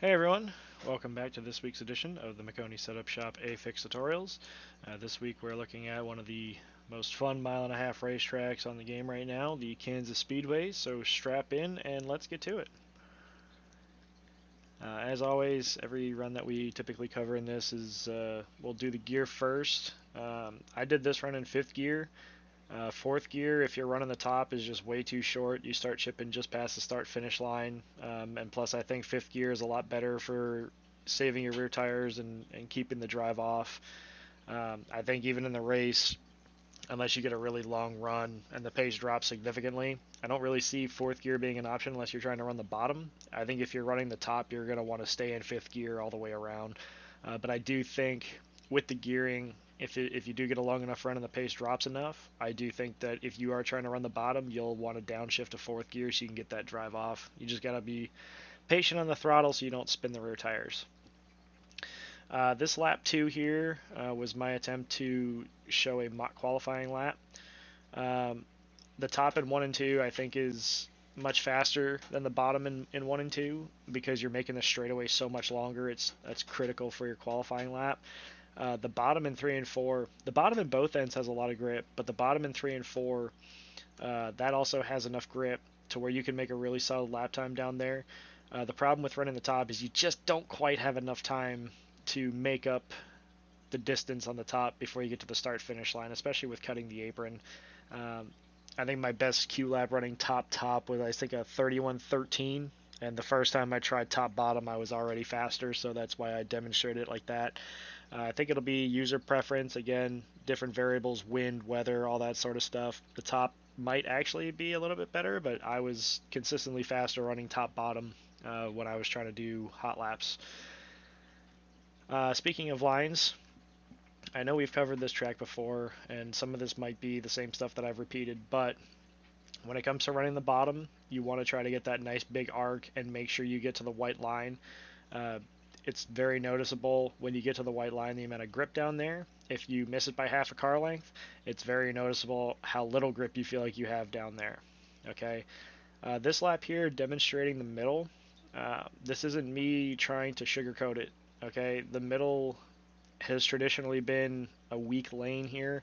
Hey everyone, welcome back to this week's edition of the Maconi Setup Shop A-Fix Tutorials. This week we're looking at one of the most fun mile-and-a-half racetracks on the game right now, the Kansas Speedway, so strap in and let's get to it. As always, every run that we typically cover in this is, we'll do the gear first. I did this run in 5th gear. 4th gear, if you're running the top, is just way too short. You start chipping just past the start-finish line. And plus, I think 5th gear is a lot better for saving your rear tires and keeping the drive off. I think even in the race, unless you get a really long run and the pace drops significantly, I don't really see 4th gear being an option unless you're trying to run the bottom. I think if you're running the top, you're going to want to stay in 5th gear all the way around. But I do think with the gearing, if you do get a long enough run and the pace drops enough, I do think that if you are trying to run the bottom, you'll want to downshift to 4th gear so you can get that drive off. You just got to be patient on the throttle so you don't spin the rear tires. This lap 2 here was my attempt to show a mock qualifying lap. Um, the top in 1 and 2 I think is much faster than the bottom in 1 and 2 because you're making the straightaway so much longer. That's critical for your qualifying lap. The bottom in 3 and 4, the bottom in both ends has a lot of grip, but the bottom in 3 and 4, that also has enough grip to where you can make a really solid lap time down there. The problem with running the top is you just don't quite have enough time to make up the distance on the top before you get to the start finish line, especially with cutting the apron. Um, I think my best Q lap running top was I think a 31:13, and the first time I tried top bottom I was already faster, so that's why I demonstrated it like that. I think it'll be user preference again, different variables, wind, weather, all that sort of stuff. The top might actually be a little bit better, but I was consistently faster running top bottom when I was trying to do hot laps. Speaking of lines, I know we've covered this track before, and some of this might be the same stuff that I've repeated, but when it comes to running the bottom, you want to try to get that nice big arc and make sure you get to the white line. Uh, it's very noticeable when you get to the white line, the amount of grip down there. If you miss it by half a car length, it's very noticeable how little grip you feel like you have down there. Okay, this lap here demonstrating the middle. This isn't me trying to sugarcoat it. Okay, the middle has traditionally been a weak lane here.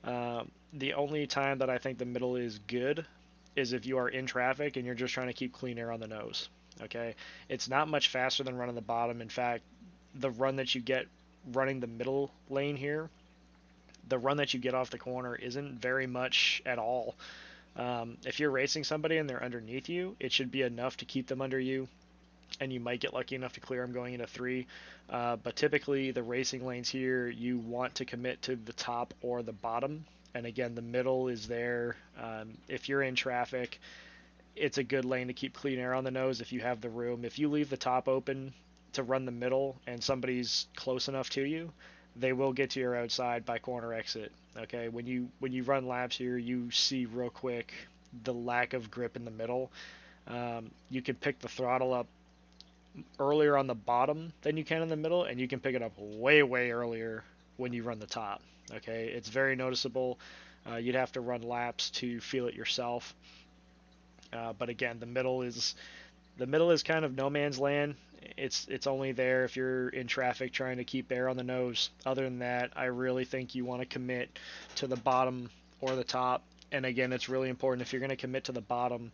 The only time that I think the middle is good is if you are in traffic and you're just trying to keep clean air on the nose. Okay, it's not much faster than running the bottom. In fact, the run that you get running the middle lane here, the run that you get off the corner isn't very much at all. If you're racing somebody and they're underneath you, it should be enough to keep them under you, and you might get lucky enough to clear them going into 3. But typically, the racing lanes here, you want to commit to the top or the bottom. And again, the middle is there. If you're in traffic, it's a good lane to keep clean air on the nose if you have the room. If you leave the top open to run the middle and somebody's close enough to you, they will get to your outside by corner exit. Okay, when you run laps here, you see real quick the lack of grip in the middle. You can pick the throttle up earlier on the bottom than you can in the middle, and you can pick it up way earlier when you run the top. Okay, it's very noticeable. You'd have to run laps to feel it yourself. But again, the middle is kind of no man's land. It's only there if you're in traffic trying to keep air on the nose. Other than that, I really think you want to commit to the bottom or the top. And again, it's really important if you're going to commit to the bottom,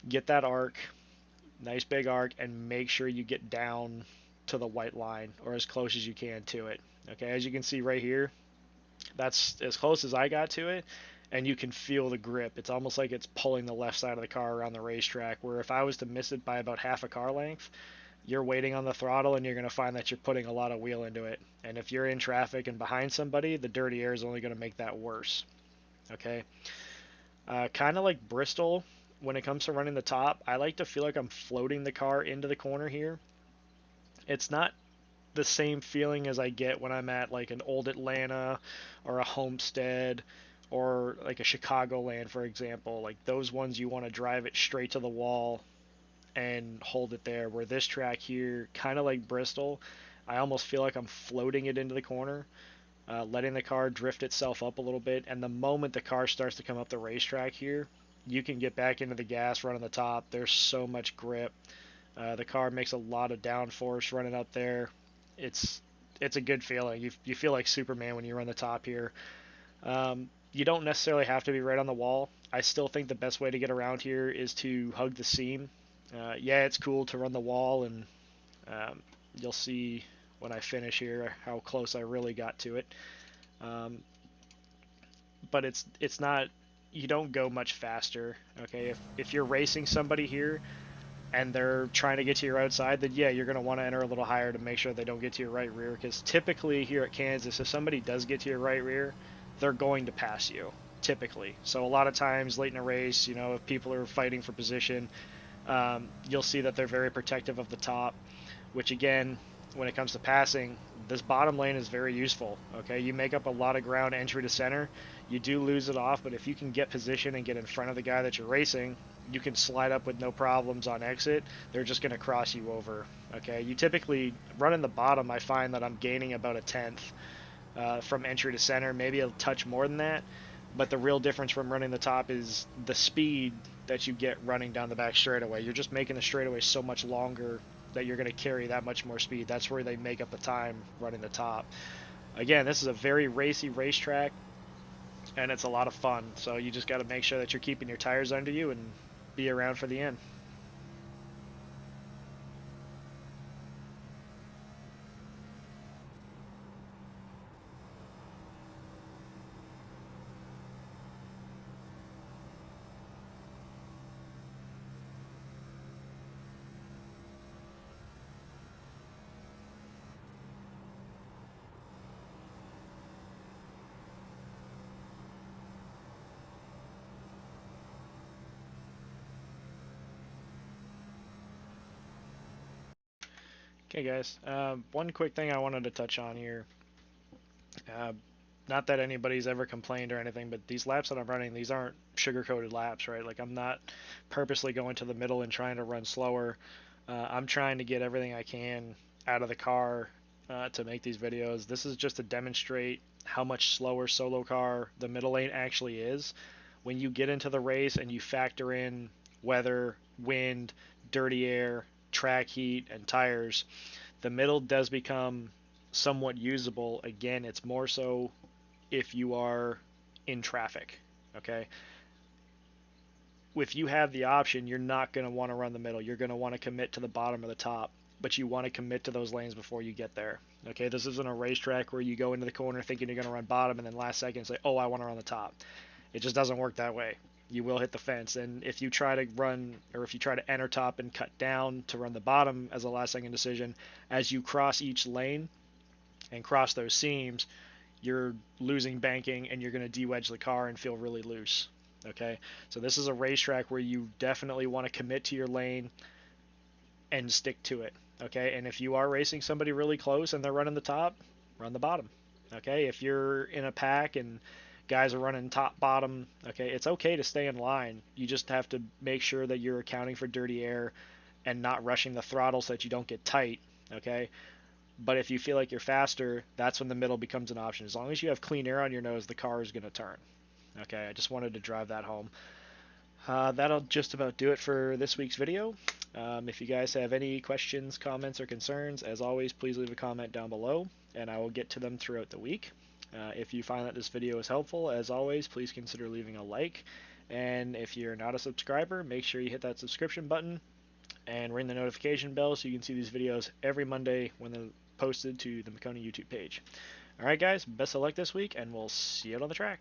get that arc, nice big arc, and make sure you get down to the white line or as close as you can to it. Okay, as you can see right here, that's as close as I got to it, and you can feel the grip. It's almost like it's pulling the left side of the car around the racetrack, where if I was to miss it by about half a car length, you're waiting on the throttle and you're going to find that you're putting a lot of wheel into it. And if you're in traffic and behind somebody, the dirty air is only going to make that worse. Okay, kind of like Bristol, when it comes to running the top, I like to feel like I'm floating the car into the corner here. It's not the same feeling as I get when I'm at like an old Atlanta or a Homestead or like a Chicagoland, for example. Like those ones, you want to drive it straight to the wall and hold it there. Where this track here, kind of like Bristol, I almost feel like I'm floating it into the corner, letting the car drift itself up a little bit. And the moment the car starts to come up the racetrack here, you can get back into the gas, run on the top. There's so much grip. The car makes a lot of downforce running up there. It's it's a good feeling. You feel like Superman when you run the top here. You don't necessarily have to be right on the wall. I still think the best way to get around here is to hug the seam. Yeah, it's cool to run the wall, and um, you'll see when I finish here how close I really got to it. Um, but it's not. You don't go much faster. Okay, if you're racing somebody here and they're trying to get to your outside, then yeah, you're going to want to enter a little higher to make sure they don't get to your right rear. Because typically here at Kansas, if somebody does get to your right rear, they're going to pass you, typically. So a lot of times late in a race, if people are fighting for position, you'll see that they're very protective of the top, which again, when it comes to passing, this bottom lane is very useful. Okay, you make up a lot of ground entry to center. You do lose it off, but if you can get position and get in front of the guy that you're racing, you can slide up with no problems on exit. They're just going to cross you over. Okay, you typically running the bottom. I find that I'm gaining about a tenth from entry to center, maybe a touch more than that. But the real difference from running the top is the speed that you get running down the back straightaway. You're just making the straightaway so much longer that you're going to carry that much more speed. That's where they make up the time running the top. Again, this is a very racy racetrack, and it's a lot of fun. So you just got to make sure that you're keeping your tires under you and be around for the end. Okay, guys. One quick thing I wanted to touch on here. Uh, Not that anybody's ever complained or anything, but these laps that I'm running, these aren't sugar-coated laps, right? Like I'm not purposely going to the middle and trying to run slower. I'm trying to get everything I can out of the car to make these videos. This is just to demonstrate how much slower solo car the middle lane actually is. When you get into the race and you factor in weather, wind, dirty air, track heat, and tires, the middle does become somewhat usable. Again, it's more so if you are in traffic. Okay, if you have the option, you're not going to want to run the middle. You're going to want to commit to the bottom or the top, but you want to commit to those lanes before you get there. Okay, this isn't a racetrack where you go into the corner thinking you're going to run bottom and then last second say, oh, I want to run the top. It just doesn't work that way. You will hit the fence, and if you try to run or if you try to enter top and cut down to run the bottom as a last second decision, as you cross each lane and cross those seams, you're losing banking and you're going to de-wedge the car and feel really loose. Okay, so this is a racetrack where you definitely want to commit to your lane and stick to it. Okay, and if you are racing somebody really close and they're running the top, run the bottom. Okay, if you're in a pack and guys are running top bottom, okay, it's okay to stay in line. You just have to make sure that you're accounting for dirty air and not rushing the throttle so that you don't get tight. Okay, but if you feel like you're faster, that's when the middle becomes an option. As long as you have clean air on your nose, the car is going to turn. Okay, I just wanted to drive that home. That'll just about do it for this week's video. If you guys have any questions, comments, or concerns, as always, please leave a comment down below, and I will get to them throughout the week. If you find that this video is helpful, as always, please consider leaving a like. And if you're not a subscriber, make sure you hit that subscription button and ring the notification bell so you can see these videos every Monday when they're posted to the Maconi YouTube page. Alright guys, best of luck this week, and we'll see you out on the track.